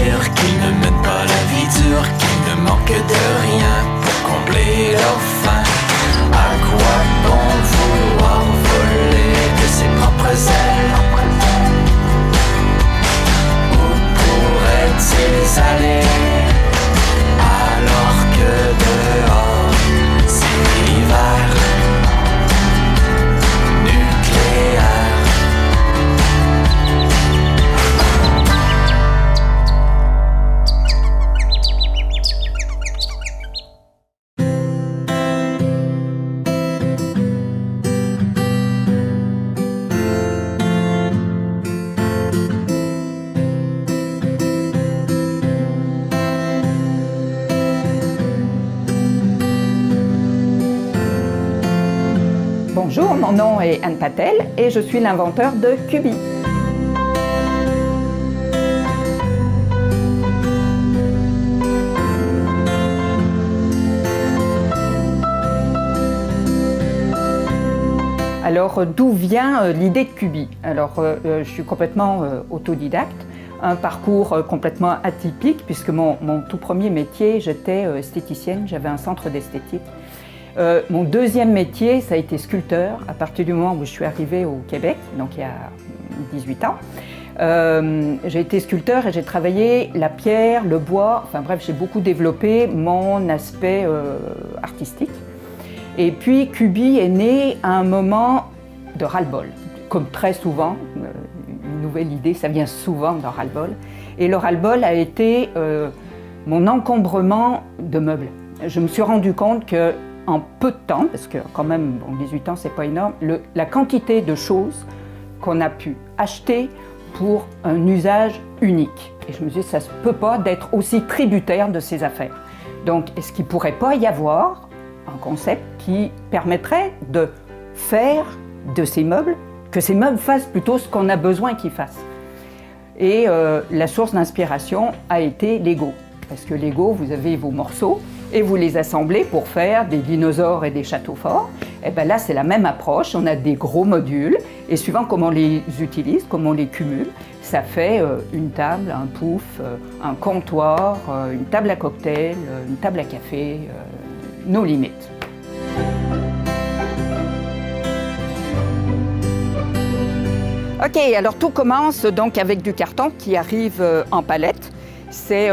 dire qu'ils ne mènent pas la vie dure, qu'ils ne manquent de rien pour combler leur faim. À quoi bon vouloir voler de ses propres ailes? Où pourraient-ils aller alors que dehors c'est l'hiver nucléaire? Bonjour, mon nom est Anne Patel et je suis l'inventeur de Cubi. Alors, d'où vient l'idée de Cubi? Alors, je suis complètement autodidacte, un parcours complètement atypique puisque mon tout premier métier, j'étais esthéticienne, j'avais un centre d'esthétique. Mon deuxième métier, ça a été sculpteur à partir du moment où je suis arrivée au Québec, donc il y a 18 ans. J'ai été sculpteur et j'ai travaillé la pierre, le bois, enfin bref, j'ai beaucoup développé mon aspect artistique. Et puis Cubi est né à un moment de ras-le-bol, comme très souvent, une nouvelle idée, ça vient souvent d'un ras-le-bol. Et le ras-le-bol a été mon encombrement de meubles. Je me suis rendu compte que en peu de temps, parce que quand même, bon, 18 ans, c'est pas énorme, la quantité de choses qu'on a pu acheter pour un usage unique. Et je me suis dit, ça ne se peut pas d'être aussi tributaire de ces affaires. Donc, est-ce qu'il ne pourrait pas y avoir un concept qui permettrait de faire de ces meubles, que ces meubles fassent plutôt ce qu'on a besoin qu'ils fassent? Et la source d'inspiration a été Lego. Parce que Lego, vous avez vos morceaux, et vous les assemblez pour faire des dinosaures et des châteaux forts. Et bien là, c'est la même approche. On a des gros modules et suivant comment on les utilise, comment on les cumule, ça fait une table, un pouf, un comptoir, une table à cocktail, une table à café, nos limites. Ok, alors tout commence donc avec du carton qui arrive en palette. C'est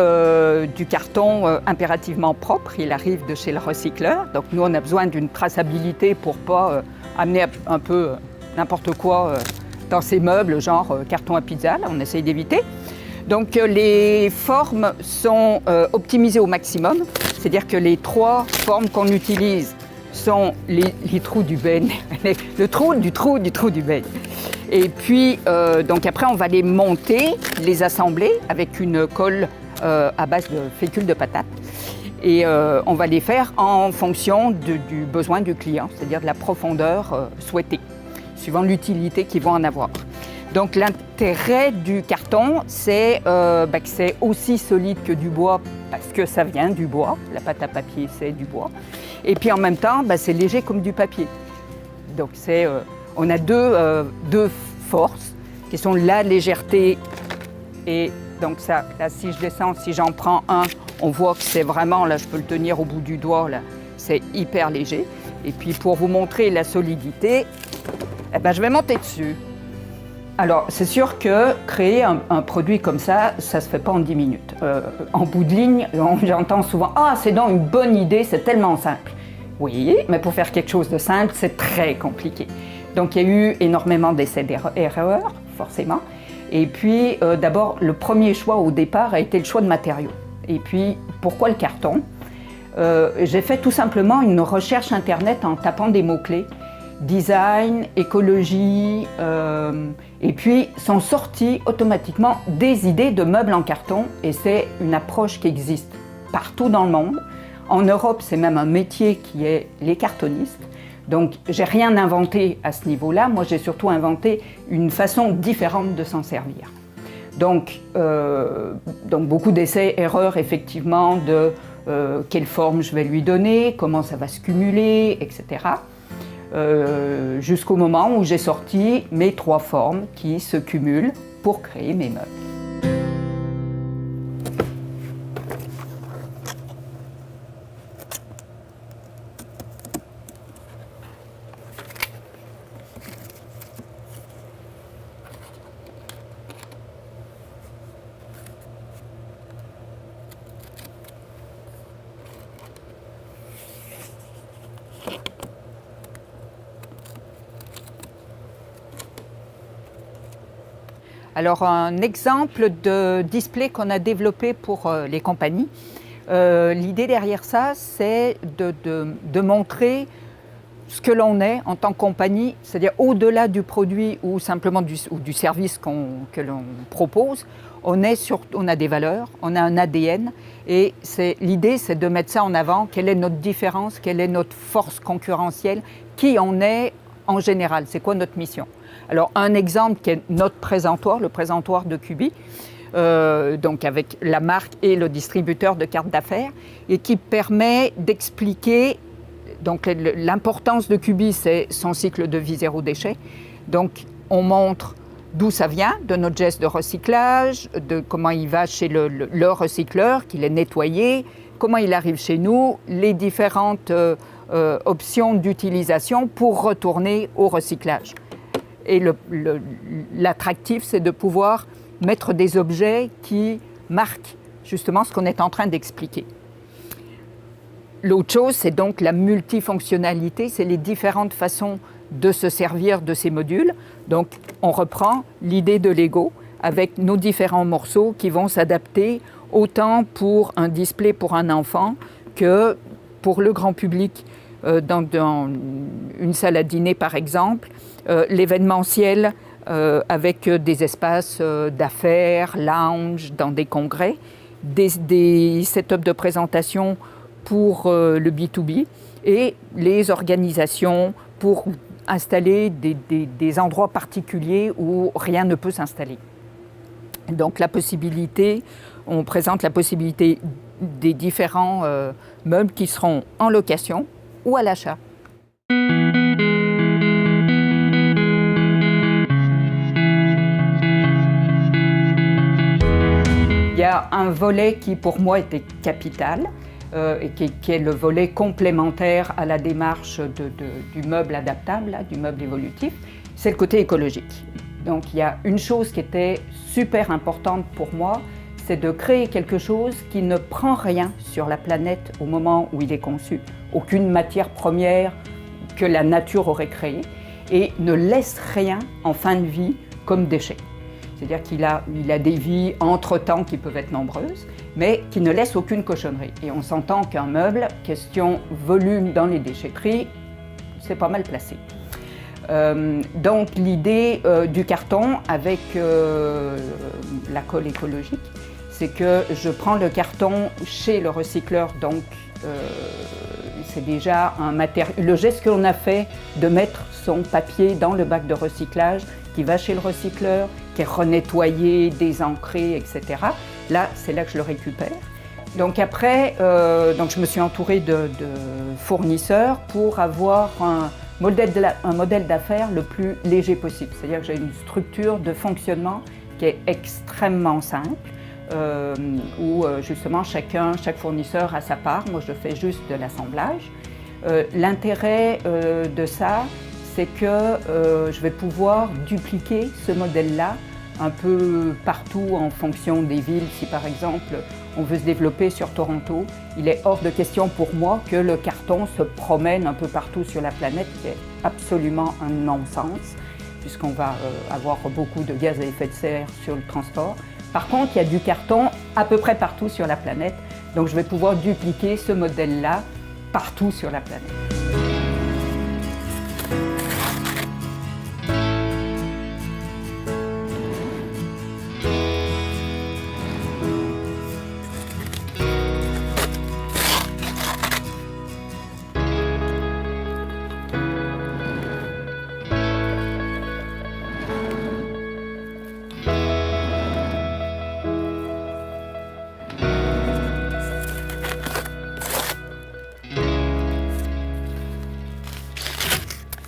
du carton impérativement propre, il arrive de chez le recycleur. Donc nous, on a besoin d'une traçabilité pour ne pas amener un peu n'importe quoi dans ces meubles, genre carton à pizza, là, on essaye d'éviter. Donc les formes sont optimisées au maximum, c'est-à-dire que les 3 formes qu'on utilise sont les trous du beigne, le trou du trou du trou du beigne. Et puis, donc après, on va les monter, les assembler avec une colle à base de fécule de patate. Et on va les faire en fonction du besoin du client, c'est-à-dire de la profondeur souhaitée, suivant l'utilité qu'ils vont en avoir. Donc l'intérêt du carton, c'est que c'est aussi solide que du bois, parce que ça vient du bois. La pâte à papier, c'est du bois. Et puis en même temps, c'est léger comme du papier. Donc on a deux forces qui sont la légèreté et donc ça, là si je descends, si j'en prends un, on voit que c'est vraiment, là je peux le tenir au bout du doigt, là c'est hyper léger. Et puis pour vous montrer la solidité, je vais monter dessus. Alors c'est sûr que créer un produit comme ça se fait pas en 10 minutes. En bout de ligne, j'entends souvent « Ah, c'est donc une bonne idée, c'est tellement simple ». Oui, mais pour faire quelque chose de simple, c'est très compliqué. Donc il y a eu énormément d'essais d'erreurs, forcément. Et puis d'abord, le premier choix au départ a été le choix de matériaux. Et puis, pourquoi le carton? J'ai fait tout simplement une recherche internet en tapant des mots-clés. Design, écologie, et puis sont sorties automatiquement des idées de meubles en carton. Et c'est une approche qui existe partout dans le monde. En Europe, c'est même un métier qui est les cartonistes. Donc, j'ai rien inventé à ce niveau-là. Moi, j'ai surtout inventé une façon différente de s'en servir. Donc beaucoup d'essais, erreurs, effectivement, de quelle forme je vais lui donner, comment ça va se cumuler, etc. Jusqu'au moment où j'ai sorti mes 3 formes qui se cumulent pour créer mes meubles. Alors un exemple de display qu'on a développé pour les compagnies, l'idée derrière ça, c'est de montrer ce que l'on est en tant que compagnie, c'est-à-dire au-delà du produit ou simplement du service que l'on propose, on a des valeurs, on a un ADN et l'idée c'est de mettre ça en avant, quelle est notre différence, quelle est notre force concurrentielle, qui on est en général, c'est quoi notre mission. Alors un exemple qui est notre présentoir, le présentoir de Cubi, donc avec la marque et le distributeur de cartes d'affaires et qui permet d'expliquer. Donc l'importance de Cubi, c'est son cycle de vie zéro déchet. Donc on montre d'où ça vient, de notre geste de recyclage, de comment il va chez le recycleur, qu'il est nettoyé, comment il arrive chez nous, les différentes options d'utilisation pour retourner au recyclage. Et l'attractif, c'est de pouvoir mettre des objets qui marquent justement ce qu'on est en train d'expliquer. L'autre chose, c'est donc la multifonctionnalité, c'est les différentes façons de se servir de ces modules. Donc, on reprend l'idée de Lego avec nos différents morceaux qui vont s'adapter autant pour un display pour un enfant que pour le grand public dans une salle à dîner, par exemple, l'événementiel avec des espaces d'affaires, lounge, dans des congrès, des setups de présentation pour le B2B et les organisations pour installer des endroits particuliers où rien ne peut s'installer. Donc on présente la possibilité des différents meubles qui seront en location ou à l'achat. Il y a un volet qui pour moi était capital, et qui est le volet complémentaire à la démarche du meuble adaptable, là, du meuble évolutif, c'est le côté écologique. Donc il y a une chose qui était super importante pour moi, c'est de créer quelque chose qui ne prend rien sur la planète au moment où il est conçu, aucune matière première que la nature aurait créée, et ne laisse rien en fin de vie comme déchet. C'est-à-dire qu'il a des vies entre-temps qui peuvent être nombreuses, mais qui ne laissent aucune cochonnerie. Et on s'entend qu'un meuble, question volume dans les déchetteries, c'est pas mal placé. Donc l'idée du carton avec la colle écologique, c'est que je prends le carton chez le recycleur, donc c'est déjà un matériau. Le geste que l'on a fait de mettre son papier dans le bac de recyclage, qui va chez le recycleur, qui est renettoyé, désancré, etc. Là, c'est là que je le récupère. Donc après, je me suis entourée de fournisseurs pour avoir un modèle d'affaires le plus léger possible. C'est-à-dire que j'ai une structure de fonctionnement qui est extrêmement simple, où justement chaque fournisseur a sa part. Moi, je fais juste de l'assemblage. L'intérêt de ça, c'est que je vais pouvoir dupliquer ce modèle-là un peu partout en fonction des villes. Si par exemple on veut se développer sur Toronto, il est hors de question pour moi que le carton se promène un peu partout sur la planète, qui est absolument un non-sens, puisqu'on va avoir beaucoup de gaz à effet de serre sur le transport. Par contre, il y a du carton à peu près partout sur la planète, donc je vais pouvoir dupliquer ce modèle-là partout sur la planète.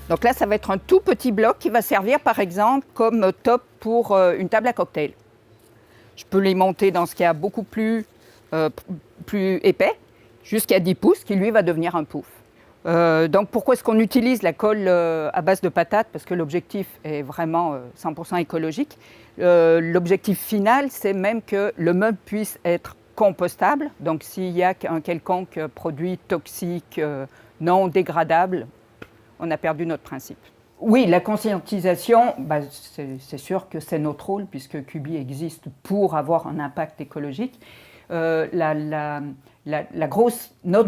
Donc là, ça va être un tout petit bloc qui va servir par exemple comme top pour une table à cocktail. Je peux les monter dans ce qui est beaucoup plus épais, jusqu'à 10 pouces, qui lui va devenir un pouf. Donc pourquoi est-ce qu'on utilise la colle à base de patates? Parce que l'objectif est vraiment 100% écologique. L'objectif final, c'est même que le meuble puisse être compostable. Donc s'il y a un quelconque produit toxique non dégradable, on a perdu notre principe. Oui, la conscientisation, c'est sûr que c'est notre rôle puisque QB existe pour avoir un impact écologique. Notre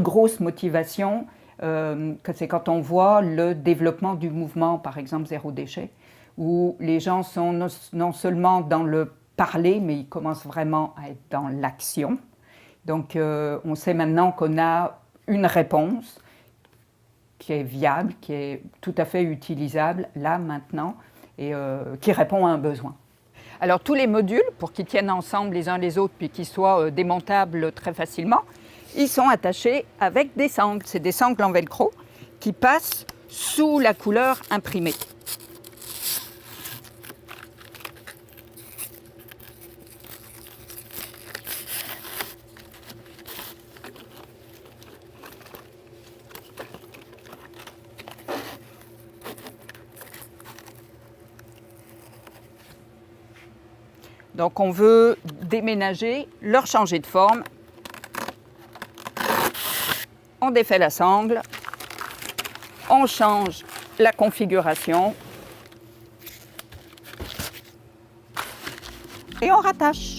grosse motivation, c'est quand on voit le développement du mouvement, par exemple zéro déchet, où les gens sont non seulement dans le parler, mais ils commencent vraiment à être dans l'action. Donc on sait maintenant qu'on a une réponse qui est viable, qui est tout à fait utilisable là, maintenant, et qui répond à un besoin. Alors tous les modules, pour qu'ils tiennent ensemble les uns les autres, puis qu'ils soient démontables très facilement, ils sont attachés avec des sangles. C'est des sangles en velcro qui passent sous la couleur imprimée. Donc on veut déménager, leur changer de forme. On défait la sangle, on change la configuration et on rattache.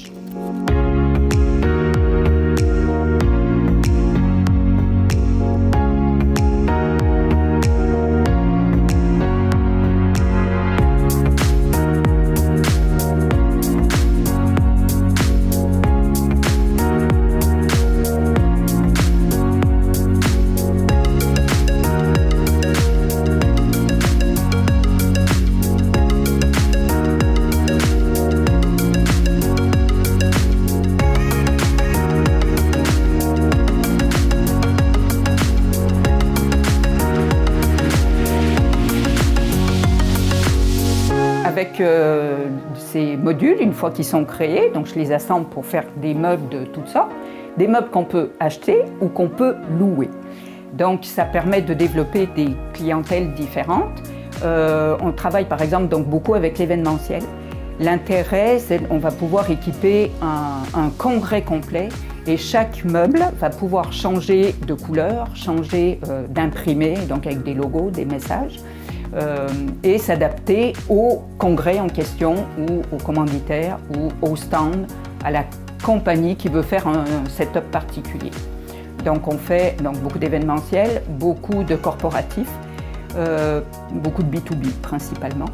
Avec ces modules, une fois qu'ils sont créés, donc je les assemble pour faire des meubles de toutes sortes, des meubles qu'on peut acheter ou qu'on peut louer. Donc ça permet de développer des clientèles différentes. On travaille par exemple donc beaucoup avec l'événementiel. L'intérêt, c'est qu'on va pouvoir équiper un congrès complet et chaque meuble va pouvoir changer de couleur, changer d'imprimé, donc avec des logos, des messages. Et s'adapter au congrès en question ou au commanditaire ou au stand, à la compagnie qui veut faire un setup particulier. Donc on fait beaucoup d'événementiels, beaucoup de corporatifs, beaucoup de B2B principalement,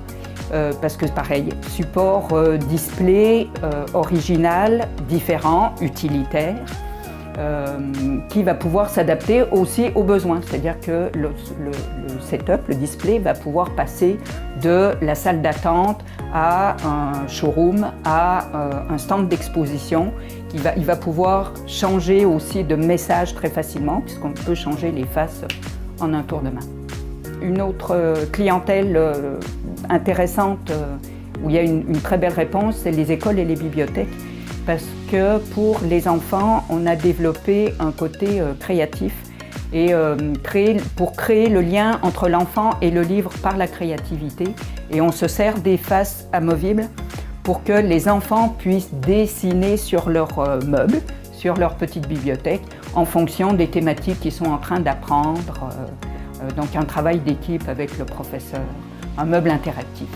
parce que pareil, support display original, différent, utilitaire, qui va pouvoir s'adapter aussi aux besoins. C'est-à-dire que le setup, le display, va pouvoir passer de la salle d'attente à un showroom, à un stand d'exposition. Il va pouvoir changer aussi de message très facilement, puisqu'on peut changer les faces en un tour de main. Une autre clientèle intéressante, où il y a une très belle réponse, c'est les écoles et les bibliothèques. Parce que pour les enfants, on a développé un côté créatif et pour créer le lien entre l'enfant et le livre par la créativité. Et on se sert des faces amovibles pour que les enfants puissent dessiner sur leurs meubles, sur leur petite bibliothèque, en fonction des thématiques qu'ils sont en train d'apprendre. Donc un travail d'équipe avec le professeur, un meuble interactif.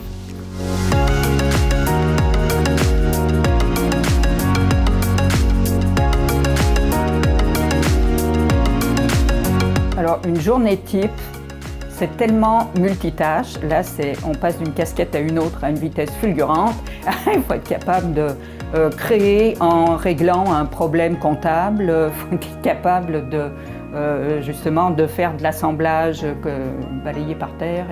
Alors, une journée type, c'est tellement multitâche. Là, on passe d'une casquette à une autre à une vitesse fulgurante. Il faut être capable de créer en réglant un problème comptable. Il faut être capable justement de faire de l'assemblage, balayer par terre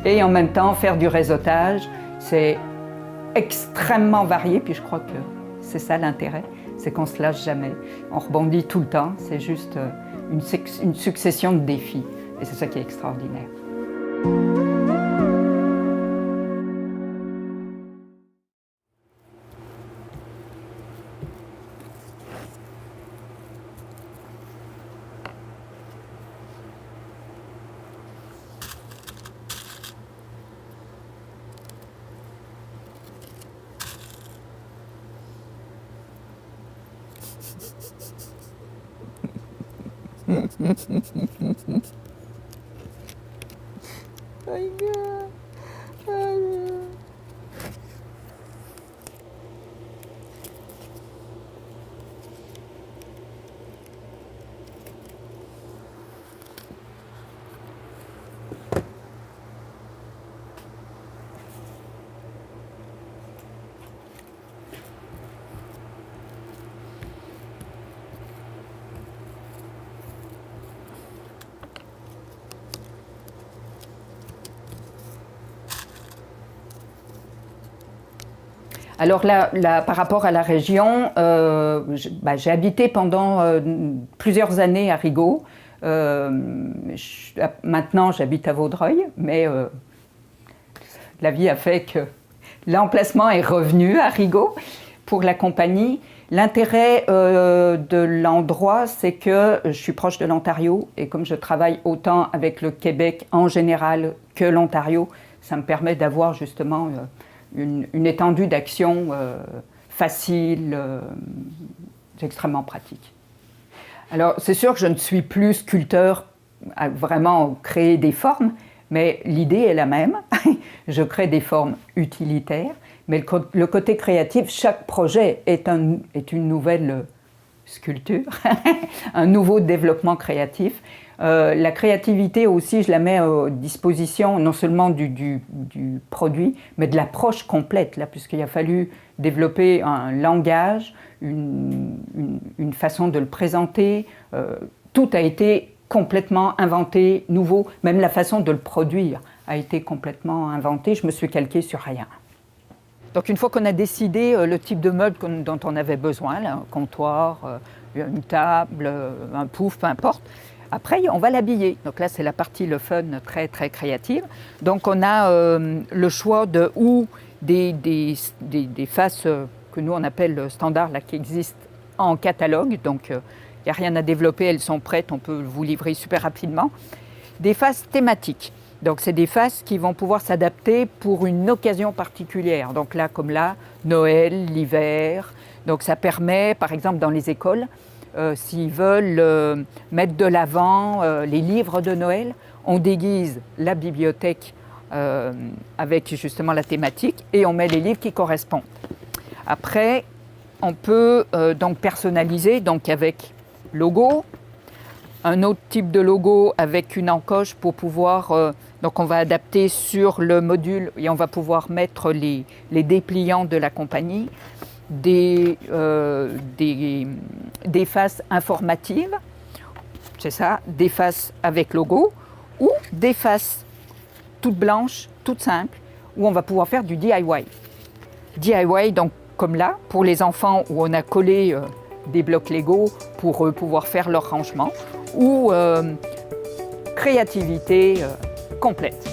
et en même temps faire du réseautage. C'est extrêmement varié, puis je crois que c'est ça l'intérêt, c'est qu'on ne se lâche jamais. On rebondit tout le temps, c'est juste une succession de défis. Et c'est ça qui est extraordinaire. my God. Oh. Alors là, par rapport à la région, j'ai habité pendant plusieurs années à Rigaud. Maintenant, j'habite à Vaudreuil, mais la vie a fait que l'emplacement est revenu à Rigaud pour la compagnie. L'intérêt de l'endroit, c'est que je suis proche de l'Ontario et comme je travaille autant avec le Québec en général que l'Ontario, ça me permet d'avoir justement une étendue d'action facile, extrêmement pratique. Alors, c'est sûr que je ne suis plus sculpteur à vraiment créer des formes, mais l'idée est la même. Je crée des formes utilitaires, mais le côté créatif, chaque projet est une nouvelle sculpture, un nouveau développement créatif. La créativité aussi, je la mets à disposition non seulement du produit, mais de l'approche complète, là, puisqu'il a fallu développer un langage, une façon de le présenter. Tout a été complètement inventé, nouveau. Même la façon de le produire a été complètement inventée. Je me suis calquée sur rien. Donc une fois qu'on a décidé le type de meuble dont on avait besoin, là, un comptoir, une table, un pouf, peu importe, après, on va l'habiller. Donc là, c'est la partie, le fun, très, très créative. Donc on a le choix de ou des faces que nous, on appelle standards, là, qui existent en catalogue. Donc, il n'y a rien à développer, elles sont prêtes, on peut vous livrer super rapidement. Des faces thématiques. Donc, c'est des faces qui vont pouvoir s'adapter pour une occasion particulière. Donc là, comme là, Noël, l'hiver. Donc, ça permet, par exemple, dans les écoles, s'ils veulent mettre de l'avant les livres de Noël, on déguise la bibliothèque avec justement la thématique et on met les livres qui correspondent. Après, on peut donc personnaliser donc avec logo, un autre type de logo avec une encoche pour pouvoir... donc on va adapter sur le module et on va pouvoir mettre les dépliants de la compagnie. Des faces informatives, c'est ça, des faces avec logo, ou des faces toutes blanches, toutes simples, où on va pouvoir faire du DIY. DIY, donc comme là, pour les enfants, où on a collé des blocs Lego pour eux pouvoir faire leur rangement, ou créativité complète.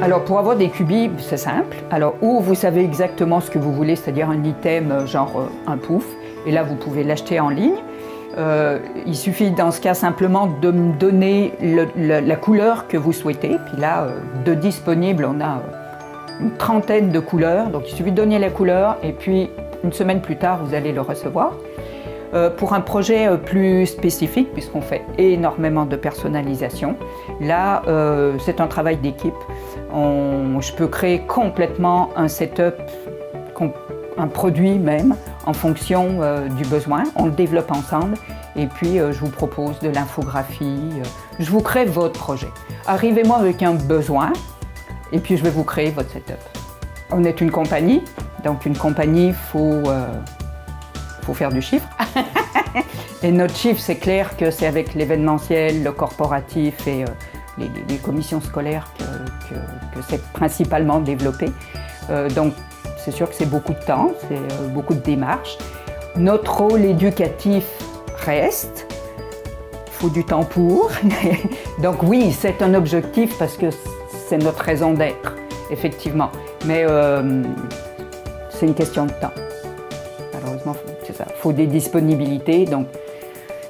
Alors pour avoir des cubis, c'est simple. Alors ou vous savez exactement ce que vous voulez, c'est-à-dire un item genre un pouf, et là vous pouvez l'acheter en ligne. Il suffit dans ce cas simplement de me donner la couleur que vous souhaitez. Puis là, de disponible, on a une trentaine de couleurs. Donc il suffit de donner la couleur et puis une semaine plus tard, vous allez le recevoir. Pour un projet plus spécifique, puisqu'on fait énormément de personnalisation, là, c'est un travail d'équipe. Je peux créer complètement un setup, un produit même, en fonction du besoin. On le développe ensemble et puis je vous propose de l'infographie. Je vous crée votre projet. Arrivez-moi avec un besoin et puis je vais vous créer votre setup. On est une compagnie, donc une compagnie, faut faire du chiffre. Et notre chiffre, c'est clair que c'est avec l'événementiel, le corporatif et les commissions scolaires que c'est principalement développé. Donc, c'est sûr que c'est beaucoup de temps, c'est beaucoup de démarches. Notre rôle éducatif reste. Il faut du temps pour. Donc oui, c'est un objectif parce que c'est notre raison d'être, effectivement. Mais c'est une question de temps. Malheureusement, c'est ça. Il faut des disponibilités. Donc,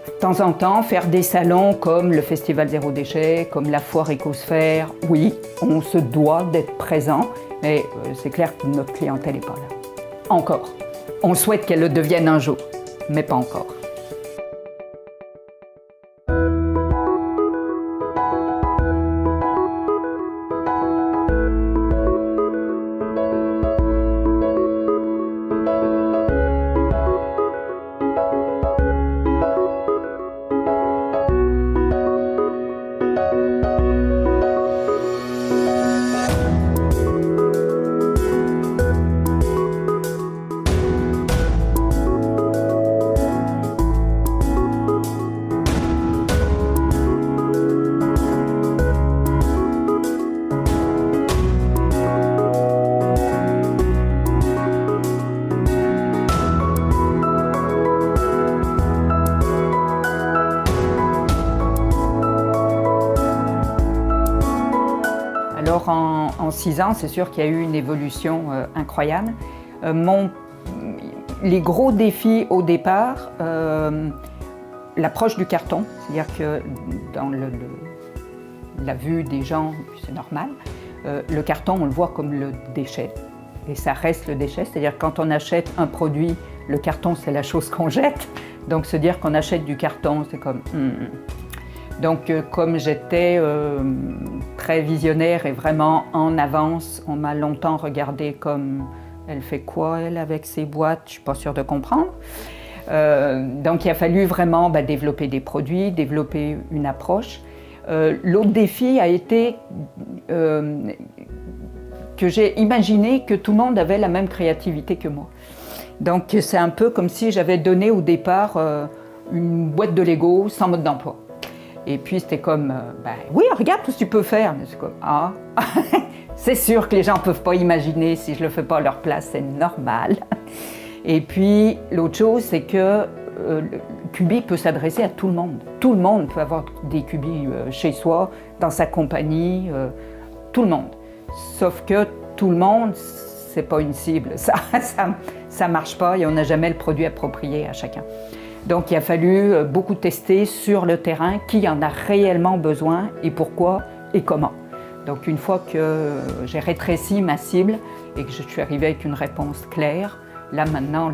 de temps en temps, faire des salons comme le Festival Zéro Déchet, comme la Foire Écosphère, oui, on se doit d'être présent, mais c'est clair que notre clientèle n'est pas là. Encore. On souhaite qu'elle le devienne un jour, mais pas encore. Alors en 6 ans, c'est sûr qu'il y a eu une évolution incroyable. Les gros défis au départ, l'approche du carton, c'est-à-dire que dans la vue des gens, c'est normal, le carton on le voit comme le déchet et ça reste le déchet, c'est-à-dire quand on achète un produit, le carton c'est la chose qu'on jette, donc se dire qu'on achète du carton, c'est comme... Donc, comme j'étais très visionnaire et vraiment en avance, on m'a longtemps regardé comme « elle fait quoi, elle, avec ses boîtes ?» Je ne suis pas sûre de comprendre. Donc, il a fallu vraiment développer des produits, développer une approche. L'autre défi a été que j'ai imaginé que tout le monde avait la même créativité que moi. Donc, c'est un peu comme si j'avais donné au départ une boîte de Lego sans mode d'emploi. Et puis c'était comme, oui, regarde tout ce que tu peux faire. Mais c'est comme, c'est sûr que les gens ne peuvent pas imaginer si je ne le fais pas à leur place, c'est normal. Et puis l'autre chose, c'est que Cubi peut s'adresser à tout le monde. Tout le monde peut avoir des Cubi chez soi, dans sa compagnie, tout le monde. Sauf que tout le monde, c'est pas une cible. Ça marche pas et on n'a jamais le produit approprié à chacun. Donc il a fallu beaucoup tester sur le terrain qui en a réellement besoin et pourquoi et comment. Donc une fois que j'ai rétréci ma cible et que je suis arrivée avec une réponse claire, là maintenant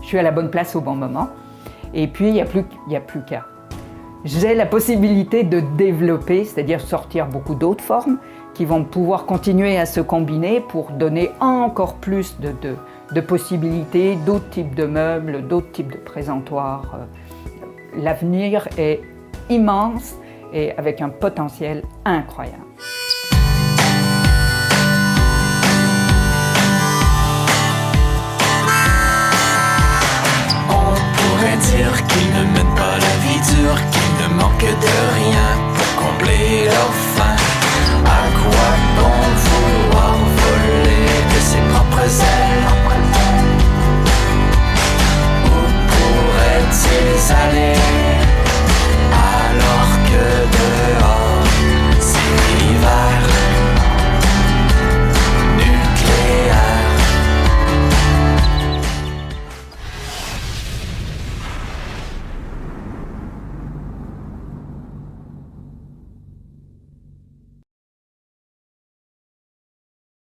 je suis à la bonne place au bon moment. Et puis il n'y a plus qu'à. J'ai la possibilité de développer, c'est-à-dire sortir beaucoup d'autres formes qui vont pouvoir continuer à se combiner pour donner encore plus de possibilités, d'autres types de meubles, d'autres types de présentoirs. L'avenir est immense et avec un potentiel incroyable. On pourrait dire qu'ils ne mènent pas la vie dure, qu'ils ne manquent de rien pour combler leur